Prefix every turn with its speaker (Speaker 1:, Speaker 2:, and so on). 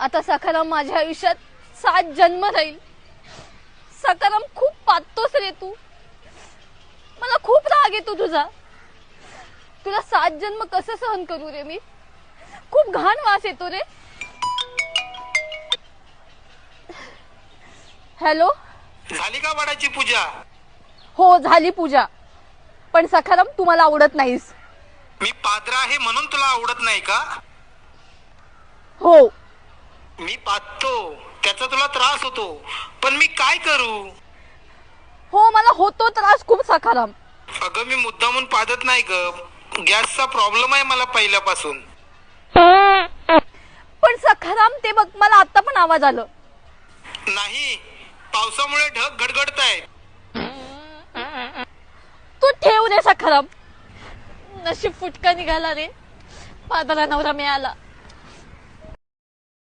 Speaker 1: आता सखाराम माझ्या आयुष्यात 7 जन्म राहील। सखाराम खूप पाहतोस रे तू, मला खूप राग येतो तुझा। तुला 7 जन्म कसं सहन करू रे मी? खूप घाण वास येतो रे। हॅलो,
Speaker 2: झाली का वडाची पूजा?
Speaker 1: हो झाली पूजा, पण सखाराम तू मला आवडत नाहीस।
Speaker 2: मी पाद्रा आहे म्हणून तुला आवडत नाही का?
Speaker 1: हो,
Speaker 2: मी पाहतो त्याचा तुला त्रास होतो, पण मी काय करू?
Speaker 1: हो मला होतो त्रास खूप सखाराम।
Speaker 2: अगं मी मुद्दामून पादत नाही ग, गॅसचा प्रॉब्लेम आहे मला पहिल्यापासून।
Speaker 1: पण सखाराम ते बघ, मला आता पण आवाज आलं।
Speaker 2: नाही, पावसामुळे ढग गडगडतायत।
Speaker 1: तू ठेव रे सखाराम, नशीब फुटका निघाला रे, पादरा नवरा मिळाला।